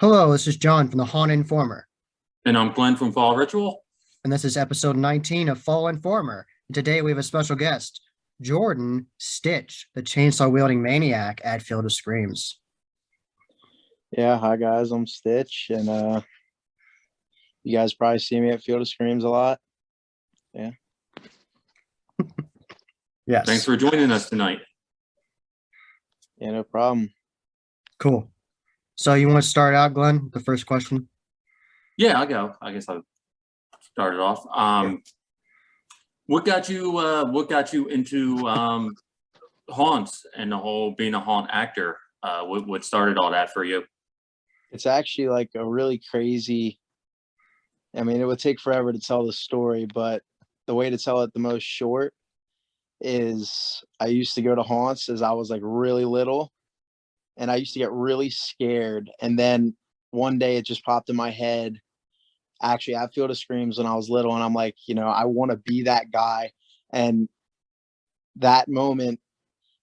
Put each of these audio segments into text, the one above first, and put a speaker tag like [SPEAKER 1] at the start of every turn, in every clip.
[SPEAKER 1] Hello, this is John from the Haunt Informer,
[SPEAKER 2] And I'm Glenn from Fall Ritual.
[SPEAKER 1] and this is episode 19 of Fall Informer. And today we have a special guest, Jordan Stich, the chainsaw wielding maniac at Field of Screams.
[SPEAKER 3] Yeah, hi guys, I'm Stitch, and you guys probably see me at Field of Screams a lot. Yeah.
[SPEAKER 1] Yes.
[SPEAKER 2] Thanks for joining us tonight.
[SPEAKER 3] Yeah, no problem.
[SPEAKER 1] Cool. So you want to start out, Glenn, with the first question?
[SPEAKER 2] Yeah, I'll go. I guess I'll start it off. What got you into haunts and the whole being a haunt actor? What started all that for you?
[SPEAKER 3] It's actually like a really crazy, I mean, it would take forever to tell the story, but the way to tell it the most short is I used to go to haunts as I was like really little, and I used to get really scared. And then one day it just popped in my head, actually at Field of Screams when I was little, and I'm like, I want to be that guy. And that moment,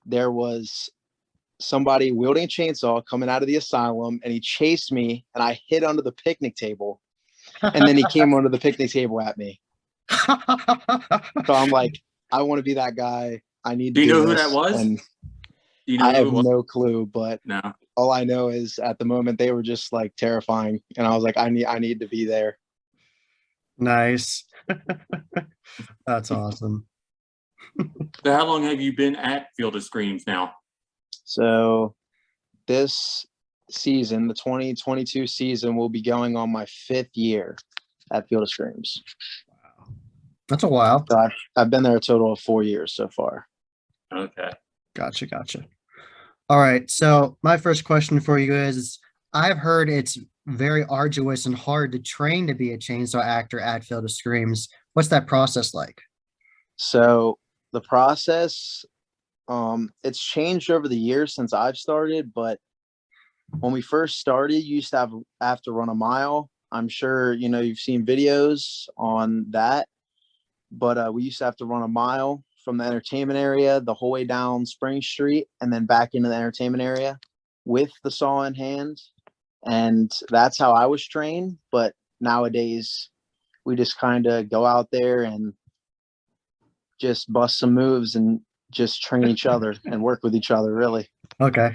[SPEAKER 3] there was somebody wielding a chainsaw coming out of the asylum, and he chased me, and I hid under the picnic table, and then he came under the picnic table at me. So I'm like, I want to be that guy. I need
[SPEAKER 2] Do
[SPEAKER 3] to
[SPEAKER 2] you
[SPEAKER 3] do
[SPEAKER 2] know who
[SPEAKER 3] this.
[SPEAKER 2] that was?
[SPEAKER 3] And
[SPEAKER 2] Do you know
[SPEAKER 3] I
[SPEAKER 2] who
[SPEAKER 3] have
[SPEAKER 2] it was?
[SPEAKER 3] no clue, but
[SPEAKER 2] No.
[SPEAKER 3] all I know is at the moment they were just like terrifying, and I was like, I need to be there.
[SPEAKER 1] Nice. That's awesome.
[SPEAKER 2] So how long have you been at Field of Screams now?
[SPEAKER 3] So this season, the 2022 season, will be going on my 5th year at Field of Screams.
[SPEAKER 1] Wow. That's a while.
[SPEAKER 3] So I've been there a total of 4 years so far.
[SPEAKER 2] Okay.
[SPEAKER 1] Gotcha. All right. So my first question for you is, I've heard it's very arduous and hard to train to be a chainsaw actor at Field of Screams. What's that process like?
[SPEAKER 3] So the process, it's changed over the years since I've started, but when we first started, you used to have to run a mile. I'm sure you've seen videos on that, but we used to have to run a mile from the entertainment area the whole way down Spring Street and then back into the entertainment area with the saw in hand. And that's how I was trained. But nowadays, we just kind of go out there and just bust some moves and just train each other and work with each other, really.
[SPEAKER 1] Okay.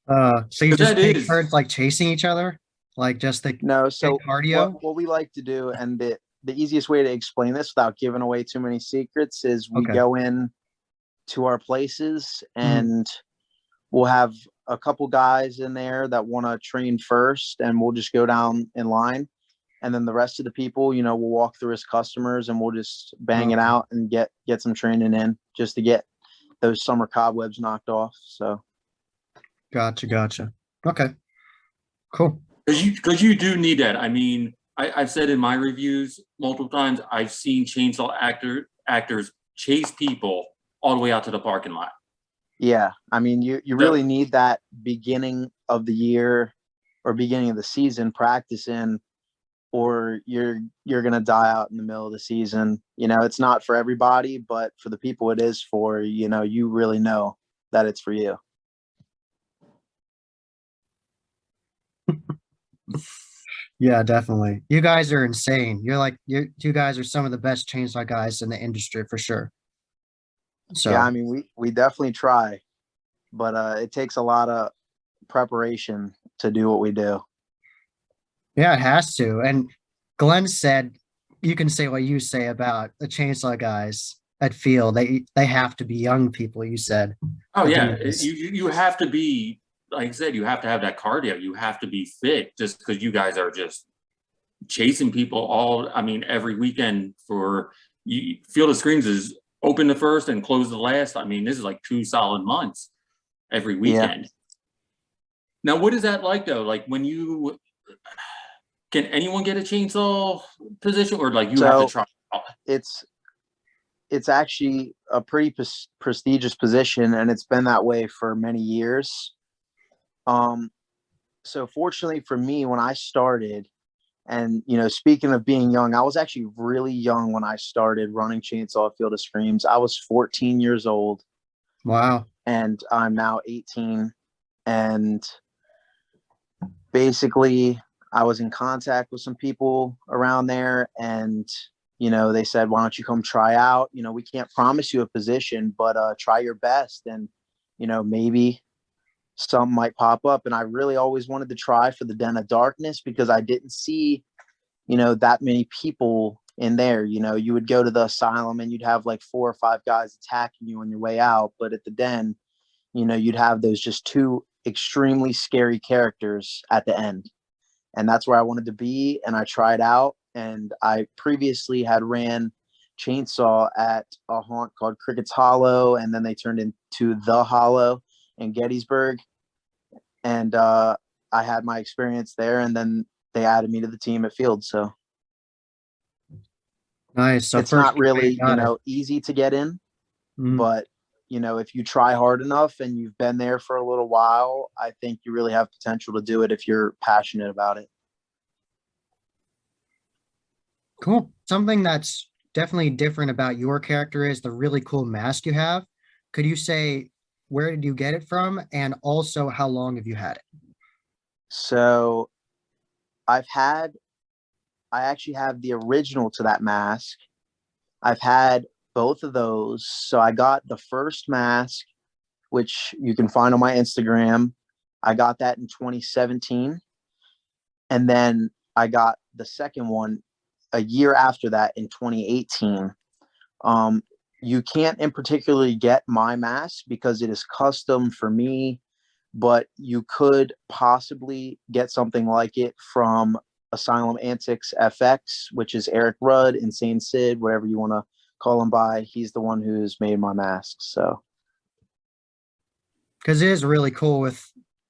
[SPEAKER 1] So you
[SPEAKER 2] 'Cause
[SPEAKER 1] just
[SPEAKER 2] that
[SPEAKER 1] take
[SPEAKER 2] is
[SPEAKER 1] turns like chasing each other? Like just the
[SPEAKER 3] No,
[SPEAKER 1] good
[SPEAKER 3] so
[SPEAKER 1] cardio?
[SPEAKER 3] what we like to do, and the easiest way to explain this without giving away too many secrets, is we
[SPEAKER 1] Okay.
[SPEAKER 3] go in to our places
[SPEAKER 1] Mhm.
[SPEAKER 3] and we'll have a couple guys in there that want to train first, and we'll just go down in line. And then the rest of the people, we'll walk through as customers, and we'll just bang it
[SPEAKER 1] Okay.
[SPEAKER 3] out and get some training in just to get those summer cobwebs knocked off. So
[SPEAKER 1] Gotcha. Okay, cool.
[SPEAKER 2] because you do need that. I mean, I've said in my reviews multiple times, I've seen chainsaw actors chase people all the way out to the parking lot.
[SPEAKER 3] yeah, I mean, you
[SPEAKER 2] So,
[SPEAKER 3] really need that beginning of the year or beginning of the season practice in, or you're gonna die out in the middle of the season. It's not for everybody, but for the people it is for, you really know that it's for you.
[SPEAKER 1] Yeah, definitely. You guys are insane. You guys are some of the best chainsaw guys in the industry for sure.
[SPEAKER 3] Yeah,
[SPEAKER 1] So
[SPEAKER 3] I mean, we definitely try, but it takes a lot of preparation to do what we do.
[SPEAKER 1] yeah, it has to. And Glenn said you can say what you say about the chainsaw guys at Field. They have to be young people, you said,
[SPEAKER 2] oh
[SPEAKER 1] to
[SPEAKER 2] yeah,
[SPEAKER 1] do this.
[SPEAKER 2] you have to be, like I said, you have to have that cardio. You have to be fit, just because you guys are just chasing people every weekend for you. Field of Screams is open the first and close the last. I mean, this is like 2 solid months every
[SPEAKER 3] Yeah.
[SPEAKER 2] weekend. Now, what is that like though? Like when you can anyone get a chainsaw position, or like you have to
[SPEAKER 3] So
[SPEAKER 2] try?
[SPEAKER 3] it's it's actually a pretty prestigious position, and it's been that way for many years. Um, so fortunately for me, when I started, and speaking of being young, I was actually really young when I started running Chainsaw Field of Screams. I was 14 years old,
[SPEAKER 1] Wow.
[SPEAKER 3] and I'm now 18. And basically I was in contact with some people around there, and they said, why don't you come try out? We can't promise you a position, but try your best, and maybe something might pop up. And I really always wanted to try for the Den of Darkness because I didn't see that many people in there. You would go to the asylum and you'd have like 4 or 5 guys attacking you on your way out, but at the Den, you'd have those just 2 extremely scary characters at the end. And that's where I wanted to be. And I tried out. And I previously had ran Chainsaw at a haunt called Crickett's Hollow. And then they turned into The Hollow in Gettysburg. And I had my experience there. And then they added me to the team at Field. So
[SPEAKER 1] Nice. So
[SPEAKER 3] it's
[SPEAKER 1] first
[SPEAKER 3] not really,
[SPEAKER 1] got it.
[SPEAKER 3] easy to get in.
[SPEAKER 1] Mhm.
[SPEAKER 3] But if you try hard enough and you've been there for a little while, I think you really have potential to do it if you're passionate about it.
[SPEAKER 1] Cool. Something that's definitely different about your character is the really cool mask you have. Could you say where did you get it from, and also how long have you had it?
[SPEAKER 3] So I actually have the original to that mask. I've had both of those. So I got the first mask, which you can find on my Instagram. I got that in 2017. And then I got the second one a year after that in 2018. You can't in particularly get my mask because it is custom for me, but you could possibly get something like it from Asylum Antics FX, which is Eric Rudd, Insane Sid, whatever you want to call him by. He's the one who's made my masks. So
[SPEAKER 1] Because it is really cool with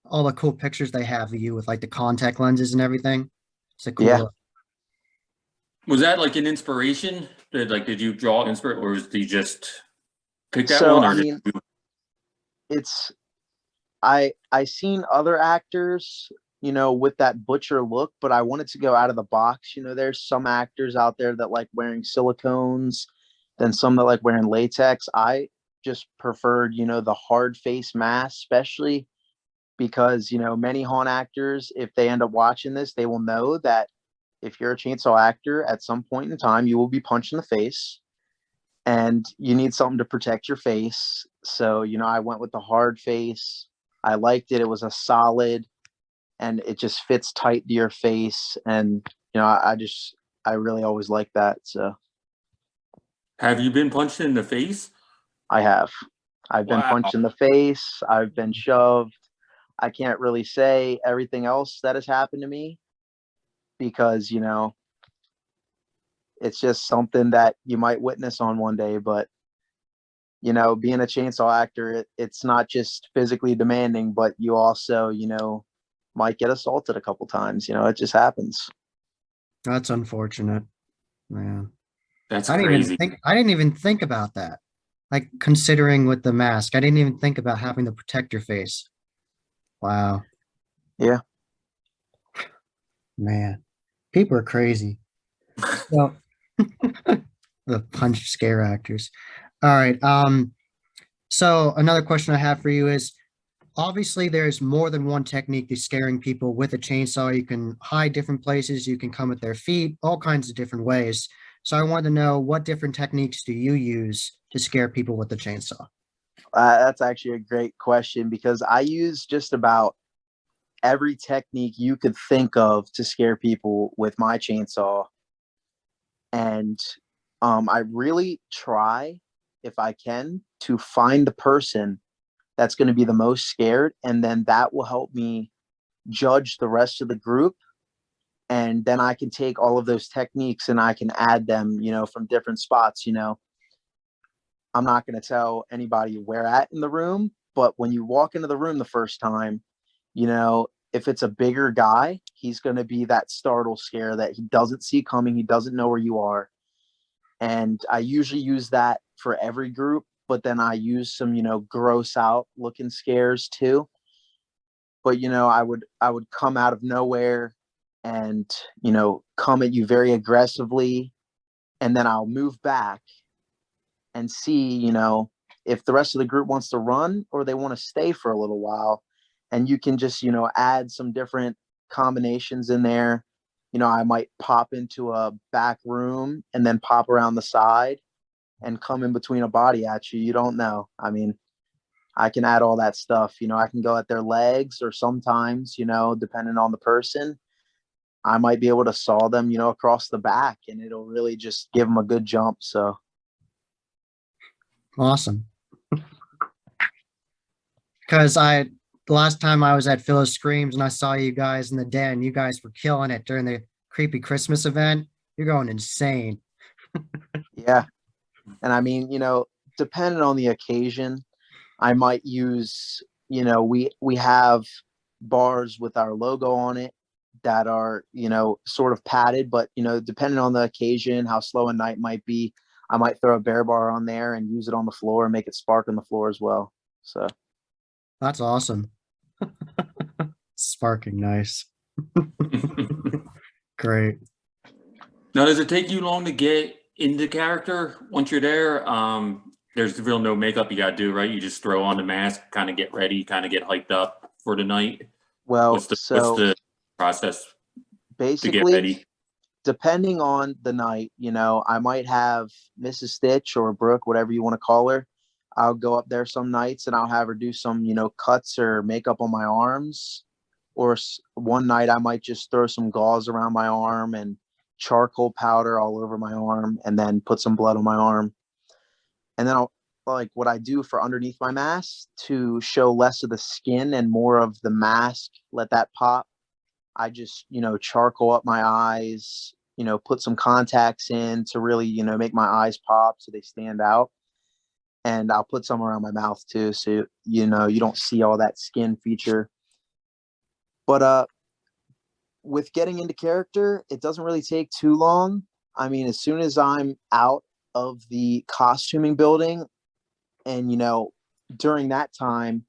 [SPEAKER 1] all the cool pictures they have of you with like the contact lenses and everything. It's a cool
[SPEAKER 3] yeah.
[SPEAKER 1] look.
[SPEAKER 2] Was that like an inspiration? Did you draw inspiration, or did you just pick that
[SPEAKER 3] So
[SPEAKER 2] one?
[SPEAKER 3] I
[SPEAKER 2] Or
[SPEAKER 3] mean, it's I seen other actors, with that butcher look, but I wanted to go out of the box. There's some actors out there that like wearing silicones, then some that like wearing latex. I just preferred, the hard face mask, especially because, many haunt actors, if they end up watching this, they will know that if you're a chainsaw actor, at some point in time, you will be punched in the face and you need something to protect your face. So, I went with the hard face. I liked it. It was a solid and it just fits tight to your face. And, I really always like that. So
[SPEAKER 2] have you been punched in the face?
[SPEAKER 3] I have. I've been
[SPEAKER 2] Wow.
[SPEAKER 3] punched in the face. I've been shoved. I can't really say everything else that has happened to me because, it's just something that you might witness on one day. But, being a chainsaw actor, it's not just physically demanding, but you also, might get assaulted a couple times. It just happens.
[SPEAKER 1] That's unfortunate, man.
[SPEAKER 2] That's
[SPEAKER 1] I
[SPEAKER 2] crazy.
[SPEAKER 1] didn't even think about that. Like considering with the mask, I didn't even think about having to protect your face. Wow,
[SPEAKER 3] Yeah.
[SPEAKER 1] man. People are crazy. So the punch scare actors. All right. So another question I have for you is obviously there's more than one technique to scaring people with a chainsaw. You can hide different places, you can come at their feet, all kinds of different ways. So I wanted to know, what different techniques do you use to scare people with the chainsaw?
[SPEAKER 3] That's actually a great question because I use just about every technique you could think of to scare people with my chainsaw. And I really try, if I can, to find the person that's going to be the most scared. And then that will help me judge the rest of the group. And then I can take all of those techniques and I can add them, from different spots. I'm not going to tell anybody where at in the room, but when you walk into the room the first time, if it's a bigger guy, he's going to be that startle scare that he doesn't see coming. He doesn't know where you are. And I usually use that for every group, but then I use some, gross out looking scares too. But, I would come out of nowhere and, come at you very aggressively. And then I'll move back and see, if the rest of the group wants to run or they want to stay for a little while. And you can just, add some different combinations in there. You know, I might pop into a back room and then pop around the side and come in between a body at you. You don't know. I mean, I can add all that stuff. You know, I can go at their legs, or sometimes, you know, depending on the person, I might be able to saw them, you know, across the back, and it'll really just give them a good jump. So,
[SPEAKER 1] Awesome. Because the last time I was at Phyllis Screams and I saw you guys in the den, you guys were killing it during the creepy Christmas event. You're going insane.
[SPEAKER 3] yeah. And I mean, you know, depending on the occasion, I might use, you know, we have bars with our logo on it that are, you know, sort of padded, but, you know, depending on the occasion, how slow a night might be, I might throw a bear bar on there and use it on the floor and make it spark on the floor as well. So,
[SPEAKER 1] That's awesome. Sparking, nice. Great.
[SPEAKER 2] Now, does it take you long to get into character once you're there? There's real no makeup you gotta do, right? You just throw on the mask, kind of get ready, kind of get hyped up for the night.
[SPEAKER 3] well,
[SPEAKER 2] What's
[SPEAKER 3] so
[SPEAKER 2] the process to get
[SPEAKER 3] basically,
[SPEAKER 2] ready?
[SPEAKER 3] depending on the night, you know, I might have Mrs. Stitch or Brooke, whatever you want to call her. I'll go up there some nights and I'll have her do some, you know, cuts or makeup on my arms. Or one night I might just throw some gauze around my arm and charcoal powder all over my arm and then put some blood on my arm. And then I'll, like, what I do for underneath my mask to show less of the skin and more of the mask, let that pop. I just, you know, charcoal up my eyes, you know, put some contacts in to really, you know, make my eyes pop so they stand out. And I'll put some around my mouth too, so, you know, you don't see all that skin feature. But with getting into character, it doesn't really take too long. I mean, as soon as I'm out of the costuming building, and, you know, during that time,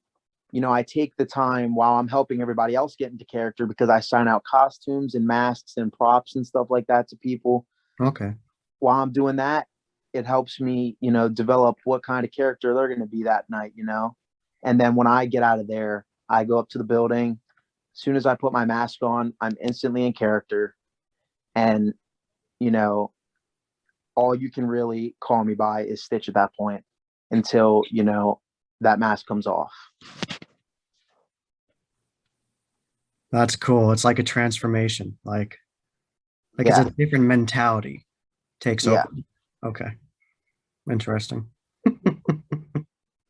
[SPEAKER 3] you know, I take the time while I'm helping everybody else get into character, because I sign out costumes and masks and props and stuff like that to people.
[SPEAKER 1] Okay.
[SPEAKER 3] While I'm doing that, it helps me, you know, develop what kind of character they're going to be that night, you know. And then when I get out of there, I go up to the building. As soon as I put my mask on, I'm instantly in character. And, you know, all you can really call me by is Stitch at that point until, you know, that mask comes off.
[SPEAKER 1] That's cool. It's like a transformation. Like it's
[SPEAKER 3] Yeah.
[SPEAKER 1] a different mentality takes
[SPEAKER 3] Yeah.
[SPEAKER 1] over. Okay. Interesting.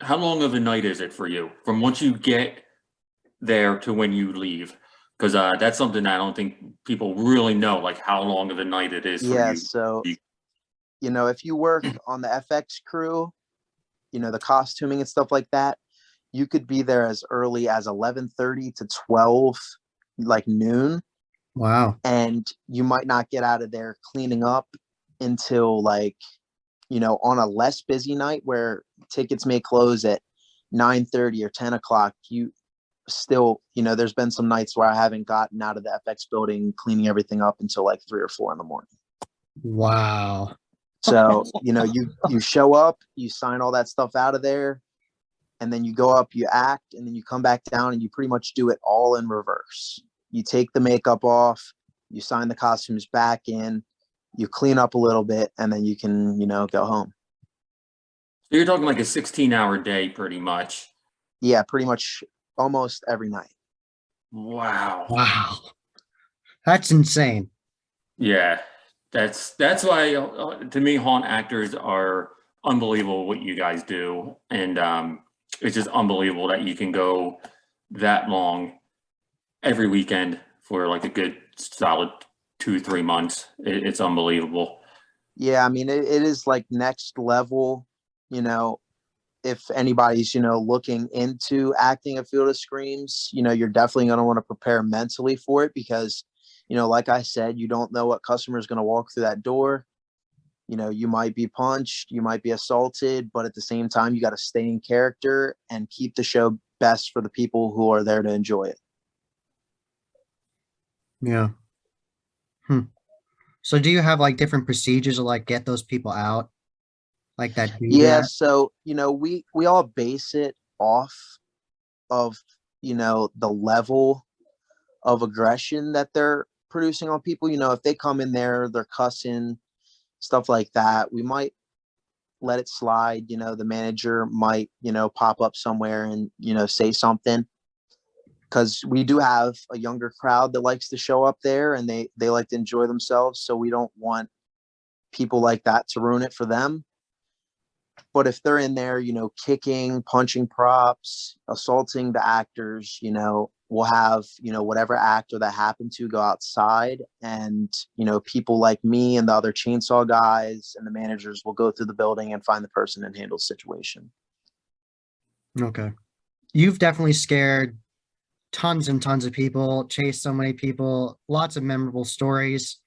[SPEAKER 2] How long of a night is it for you from once you get there to when you leave? Because that's something I don't think people really know, like how long of a night it is for
[SPEAKER 3] Yeah.
[SPEAKER 2] you.
[SPEAKER 3] So, you know, if you work on the FX crew, you know, the costuming and stuff like that, you could be there as early as 11:30 to 12, like noon.
[SPEAKER 1] Wow.
[SPEAKER 3] And you might not get out of there cleaning up until, like, you know, on a less busy night where tickets may close at 9:30 or 10 o'clock, you still, you know, there's been some nights where I haven't gotten out of the FX building cleaning everything up until like 3 or 4 in the morning.
[SPEAKER 1] Wow.
[SPEAKER 3] So, you know, you show up, you sign all that stuff out of there, and then you go up, you act, and then you come back down and you pretty much do it all in reverse. You take the makeup off, you sign the costumes back in, you clean up a little bit, and then you can, you know, go home.
[SPEAKER 2] So you're talking like a 16-hour day pretty much.
[SPEAKER 3] Yeah, pretty much almost every night.
[SPEAKER 2] Wow.
[SPEAKER 1] Wow. That's insane.
[SPEAKER 2] Yeah. That's why to me haunt actors are unbelievable what you guys do. And it's just unbelievable that you can go that long every weekend for like a good solid 2 3 months. It's unbelievable.
[SPEAKER 3] Yeah, I mean, it is like next level, you know. If anybody's, you know, looking into acting at Field of Screams, you know, you're definitely going to want to prepare mentally for it, because, you know, like I said, you don't know what customer is going to walk through that door. You know, you might be punched, you might be assaulted, but at the same time, you got to stay in character and keep the show best for the people who are there to enjoy it.
[SPEAKER 1] Yeah. So do you have like different procedures to like get those people out like that do
[SPEAKER 3] Yeah,
[SPEAKER 1] that?
[SPEAKER 3] so, you know, we all base it off of, you know, the level of aggression that they're producing on people. You know, if they come in there, they're cussing, stuff like that, we might let it slide. You know, the manager might, you know, pop up somewhere and, you know, say something, because we do have a younger crowd that likes to show up there, and they like to enjoy themselves. So we don't want people like that to ruin it for them. But if they're in there, you know, kicking, punching props, assaulting the actors, you know, we'll have, you know, whatever actor that happened to go outside, and, you know, people like me and the other chainsaw guys and the managers will go through the building and find the person and handle the situation.
[SPEAKER 1] Okay. You've definitely scared tons and tons of people, chased so many people, lots of memorable stories.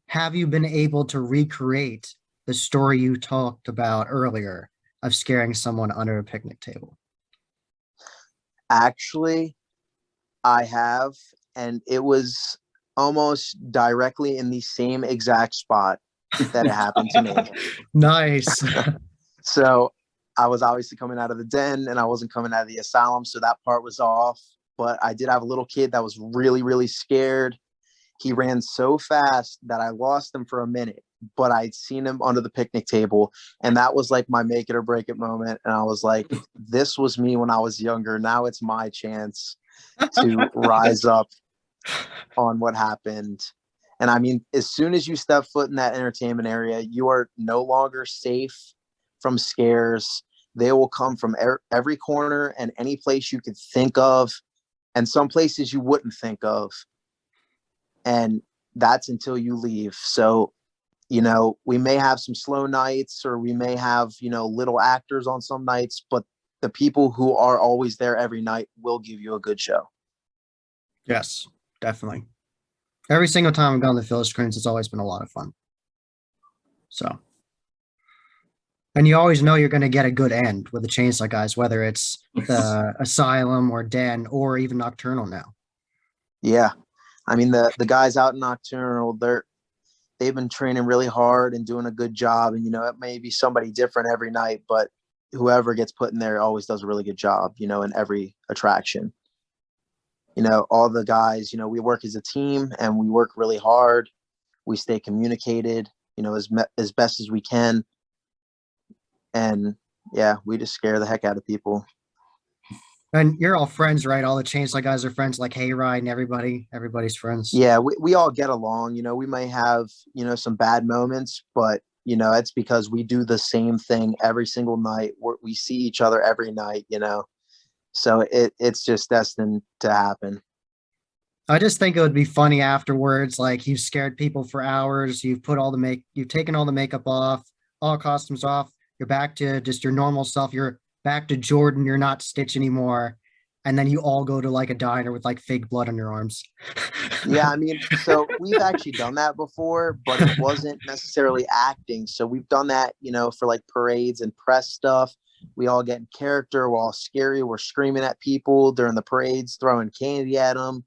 [SPEAKER 1] Have you been able to recreate the story you talked about earlier of scaring someone under a picnic table?
[SPEAKER 3] Actually, I have, and it was almost directly in the same exact spot that it happened to me.
[SPEAKER 1] Nice.
[SPEAKER 3] So I was obviously coming out of the den, and I wasn't coming out of the asylum, so that part was off. But I did have a little kid that was really, really scared. He ran so fast that I lost him for a minute, but I'd seen him under the picnic table, and that was like my make it or break it moment. And I was like, this was me when I was younger. Now it's my chance to rise up on what happened. And I mean, as soon as you step foot in that entertainment area, you are no longer safe from scares. They will come from every corner and any place you could think of, and some places you wouldn't think of. And that's until you leave. So, you know, we may have some slow nights, or we may have, you know, little actors on some nights, but the people who are always there every night will give you a good show.
[SPEAKER 1] Yes, definitely. Every single time I've gone to the Field Screens, it's always been a lot of fun. So, and you always know you're going to get a good end with the Chainsaw Guys, whether it's the Asylum or Den or even Nocturnal now.
[SPEAKER 3] Yeah. I mean, the guys out in Nocturnal, they've been training really hard and doing a good job. And, you know, it may be somebody different every night, but whoever gets put in there always does a really good job, you know, in every attraction. You know, all the guys, you know, we work as a team and we work really hard. We stay communicated, you know, as best as we can. And yeah, we just scare the heck out of people.
[SPEAKER 1] And you're all friends, right? All the Chainsaw Guys are friends, like Hayride and everybody's friends.
[SPEAKER 3] Yeah, we all get along. You know, we may have, you know, some bad moments, but, you know, it's because we do the same thing every single night. We see each other every night, you know, so it's just destined to happen.
[SPEAKER 1] I just think it would be funny afterwards. Like you've scared people for hours. You've taken all the makeup off, all costumes off. You're back to just your normal self. You're back to Jordan. You're not Stitch anymore. And then you all go to like a diner with like fake blood on your arms.
[SPEAKER 3] Yeah, I mean, so we've actually done that before, but it wasn't necessarily acting. So we've done that, you know, for like parades and press stuff. We all get in character. We're all scary. We're screaming at people during the parades, throwing candy at them.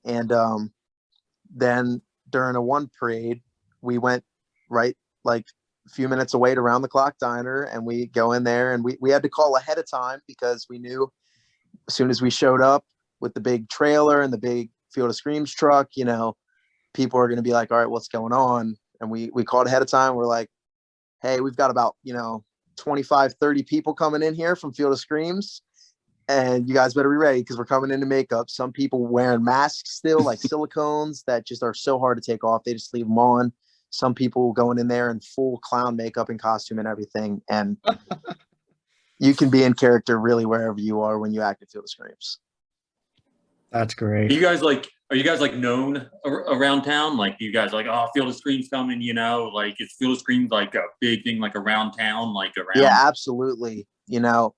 [SPEAKER 3] And then during a one parade, we went right like a few minutes away to Round the Clock Diner, and we go in there, and we had to call ahead of time because we knew as soon as we showed up with the big trailer and the big Field of Screams truck, you know, people are going to be like, all right, what's going on? And we called ahead of time. We're like, hey, we've got about, you know, 25, 30 people coming in here from Field of Screams, and you guys better be ready because we're coming into makeup. Some people wearing masks still, like silicones that just are so hard to take off. They just leave them on. Some people going in there in full clown makeup and costume and everything. And you can be in character really wherever you are when you act at Field of Screams.
[SPEAKER 1] That's great.
[SPEAKER 2] Are you guys like known around town? Like, you guys like, oh, Field of Screams coming, you know, like is Field of Screams like a big thing, like around town, like around?
[SPEAKER 3] Yeah, absolutely. You know,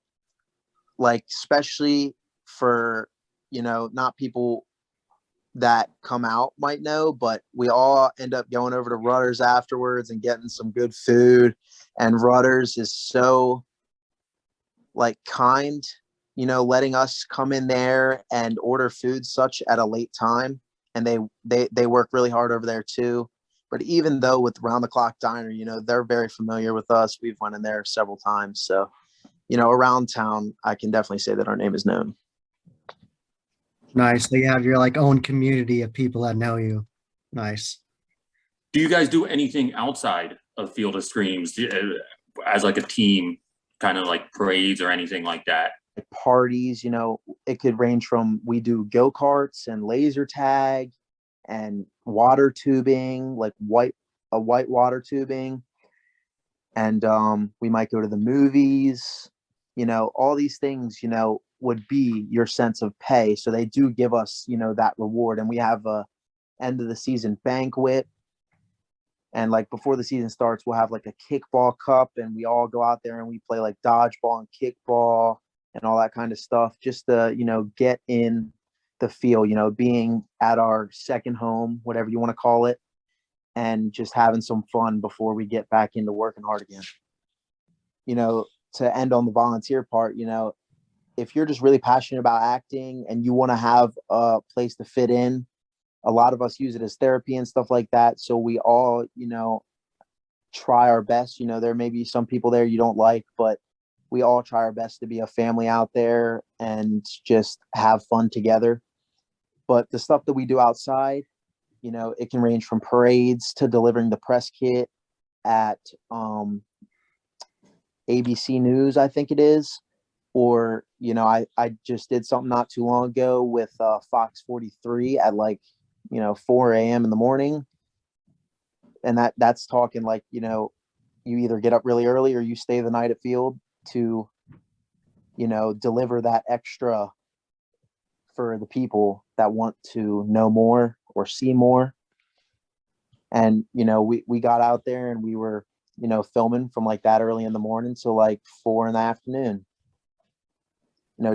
[SPEAKER 3] like, especially for, you know, not people that come out might know, but we all end up going over to Rutter's afterwards and getting some good food. And Rutter's is so like kind, you know, letting us come in there and order food such at a late time. And they work really hard over there too. But even though with Round the Clock Diner, you know, they're very familiar with us. We've went in there several times. So, you know, around town, I can definitely say that our name is known.
[SPEAKER 1] Nice. So you have your like own community of people that know you. Nice.
[SPEAKER 2] Do you guys do anything outside of Field of Screams as like a team, kind of like parades or anything like that?
[SPEAKER 3] Like parties, it could range from we do go-karts and laser tag and water tubing, like white water tubing. And we might go to the movies, all these things, would be your sense of pay. So they do give us, that reward. And we have a end of the season banquet. And like before the season starts, we'll have like a kickball cup and we all go out there and we play like dodgeball and kickball and all that kind of stuff just to, get in the feel, being at our second home, whatever you want to call it, and just having some fun before we get back into working hard again. To end on the volunteer part, if you're just really passionate about acting and you want to have a place to fit in, a lot of us use it as therapy and stuff like that. So we all, try our best. There may be some people there you don't like, but we all try our best to be a family out there and just have fun together. But the stuff that we do outside, it can range from parades to delivering the press kit at ABC News, I think it is. Or, I just did something not too long ago with Fox 43 at like, 4 a.m. in the morning. And that's talking like, you either get up really early or you stay the night at field to, deliver that extra for the people that want to know more or see more. And, we got out there and we were, filming from like that early in the morning to like 4 in the afternoon,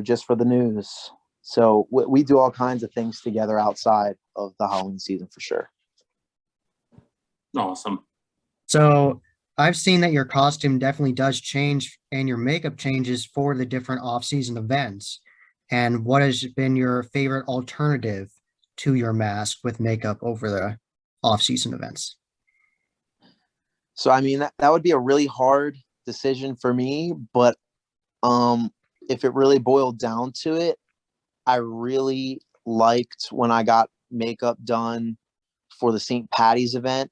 [SPEAKER 3] just for the news. So we do all kinds of things together outside of the Halloween season for sure.
[SPEAKER 2] Awesome.
[SPEAKER 1] So I've seen that your costume definitely does change and your makeup changes for the different off-season events. And what has been your favorite alternative to your mask with makeup over the off-season events?
[SPEAKER 3] So, I mean, that would be a really hard decision for me, but if it really boiled down to it, I really liked when I got makeup done for the St. Patty's event,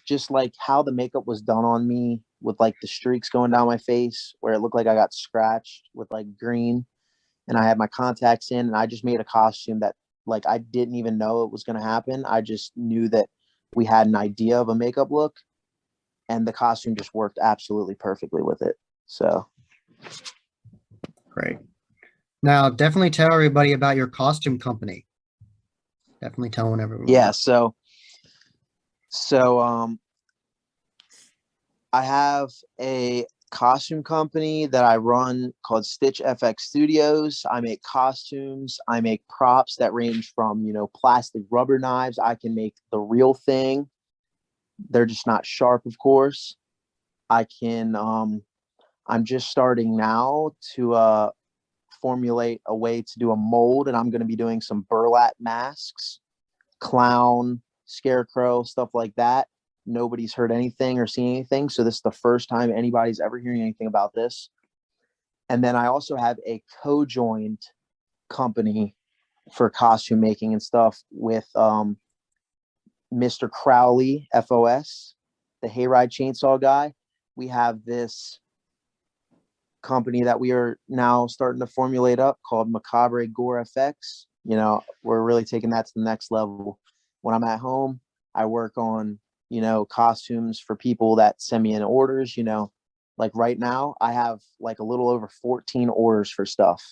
[SPEAKER 3] just like how the makeup was done on me with like the streaks going down my face where it looked like I got scratched with like green, and I had my contacts in, and I just made a costume that like I didn't even know it was going to happen. I just knew that we had an idea of a makeup look, and the costume just worked absolutely perfectly with it. So
[SPEAKER 1] Great. Now, definitely tell everybody about your costume company. Definitely tell everyone.
[SPEAKER 3] yeah, so I have a costume company that I run called Stich FX Studios. I make costumes. I make props that range from, plastic rubber knives. I can make the real thing. They're just not sharp, of course. I can, I'm just starting now to formulate a way to do a mold, and I'm going to be doing some burlap masks, clown, scarecrow, stuff like that. Nobody's heard anything or seen anything. So this is the first time anybody's ever hearing anything about this. And then I also have a co-joined company for costume making and stuff with Mr. Crowley, FOS, the Hayride Chainsaw guy. We have this company that we are now starting to formulate up called Macabre Gore FX. We're really taking that to the next level. When I'm at home, I work on, costumes for people that send me in orders. Like right now, I have like a little over 14 orders for stuff.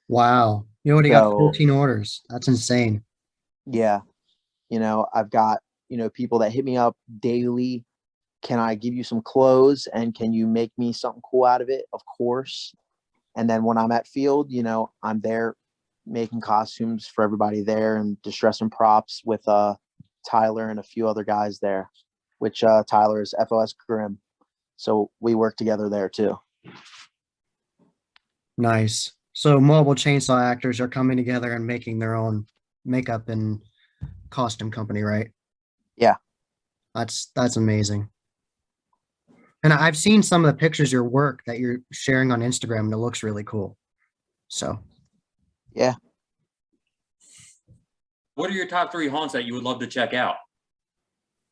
[SPEAKER 1] Wow. You already got 14 orders. That's insane.
[SPEAKER 3] Yeah. I've got, people that hit me up daily. Can I give you some clothes and can you make me something cool out of it? Of course. And then when I'm at field, I'm there making costumes for everybody there and distressing props with Tyler and a few other guys there, which Tyler is FOS Grim. So we work together there too.
[SPEAKER 1] Nice. So mobile chainsaw actors are coming together and making their own makeup and costume company, right?
[SPEAKER 3] Yeah.
[SPEAKER 1] That's amazing. And I've seen some of the pictures of your work that you're sharing on Instagram, and it looks really cool. So
[SPEAKER 3] yeah.
[SPEAKER 2] what are your top 3 haunts that you would love to check out?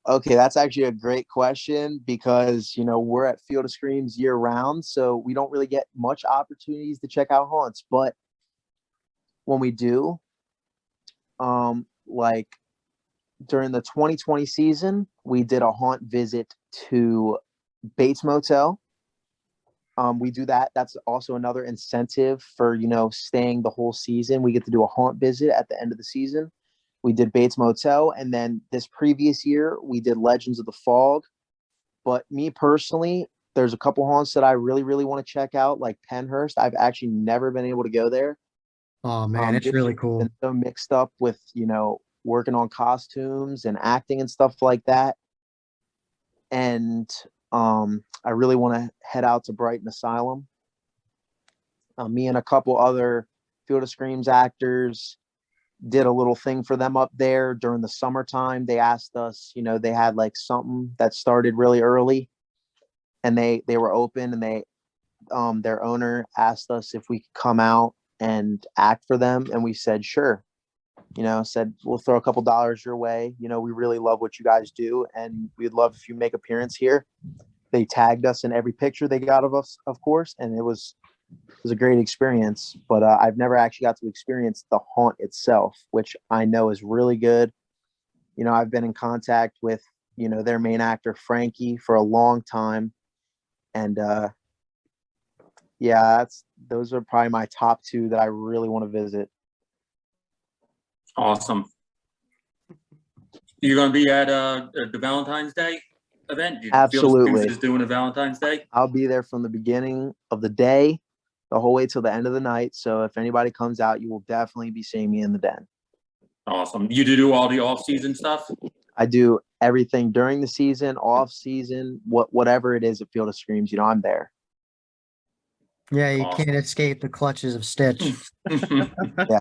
[SPEAKER 3] Okay, that's actually a great question because, we're at Field of Screams year round, so we don't really get much opportunities to check out haunts. But when we do, like during the 2020 season, we did a haunt visit to Bates Motel. We do that. That's also another incentive for, staying the whole season. We get to do a haunt visit at the end of the season. We did Bates Motel. And then this previous year, we did Legends of the Fog. But me personally, there's a couple haunts that I really, really want to check out, like Penhurst. I've actually never been able to go there.
[SPEAKER 1] Oh man, it's
[SPEAKER 3] Just
[SPEAKER 1] really cool.
[SPEAKER 3] been so mixed up with, working on costumes and acting and stuff like that. And I really want to head out to Brighton Asylum. Me and a couple other Field of Screams actors did a little thing for them up there during the summertime. They asked us, they had like something that started really early, and they were open, and their owner asked us if we could come out and act for them, and we said sure. Said we'll throw a couple dollars your way. We really love what you guys do, and we'd love if you make appearance here. They tagged us in every picture they got of us, of course, and it was a great experience. But I've never actually got to experience the haunt itself, which I know is really good. I've been in contact with their main actor Frankie for a long time, and yeah, those are probably my top 2 that I really want to visit.
[SPEAKER 2] Awesome. You're going to be at the Valentine's Day event?
[SPEAKER 3] Absolutely.
[SPEAKER 2] Just doing a Valentine's Day?
[SPEAKER 3] I'll be there from the beginning of the day, the whole way till the end of the night. So if anybody comes out, you will definitely be seeing me in the den.
[SPEAKER 2] Awesome. You do all the off-season stuff?
[SPEAKER 3] I do everything during the season, off season, whatever it is at Field of Screams, I'm there.
[SPEAKER 1] Yeah, you
[SPEAKER 2] Awesome.
[SPEAKER 1] can't escape the clutches of Stitch.
[SPEAKER 3] Yeah.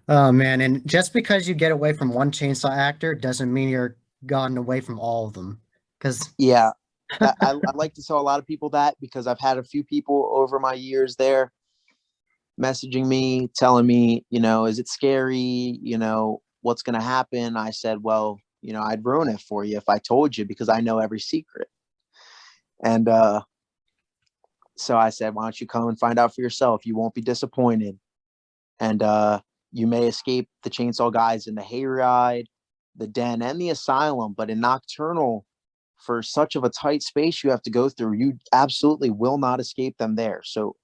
[SPEAKER 1] Oh man, and just because you get away from one chainsaw actor doesn't mean you're gotten away from all of them. Because
[SPEAKER 3] yeah, I like to tell a lot of people that, because I've had a few people over my years there messaging me, telling me, is it scary? What's going to happen? I said, well, I'd ruin it for you if I told you, because I know every secret. And so I said, why don't you come and find out for yourself? You won't be disappointed. And you may escape the chainsaw guys in the hayride, the den, and the asylum, but in Nocturnal, for such of a tight space you have to go through, you absolutely will not escape them there. So,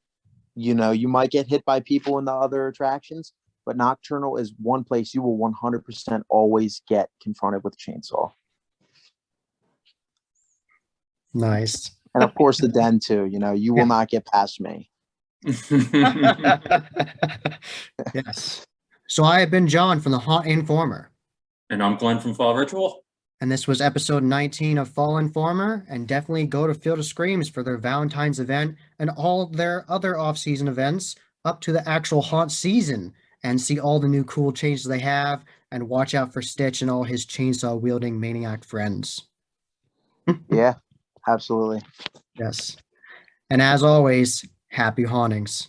[SPEAKER 3] you might get hit by people in the other attractions, but Nocturnal is one place you will 100% always get confronted with a chainsaw.
[SPEAKER 1] nice.
[SPEAKER 3] And of course the den too, you will not get past me.
[SPEAKER 1] Yes. So I have been John from the Haunt Informer.
[SPEAKER 2] And I'm Glenn from Fall Ritual.
[SPEAKER 1] And this was episode 19 of Fall Informer. And definitely go to Field of Screams for their Valentine's event and all their other off-season events up to the actual haunt season, and see all the new cool changes they have, and watch out for Stitch and all his chainsaw-wielding maniac friends.
[SPEAKER 3] Yeah, absolutely.
[SPEAKER 1] Yes. And as always, happy hauntings.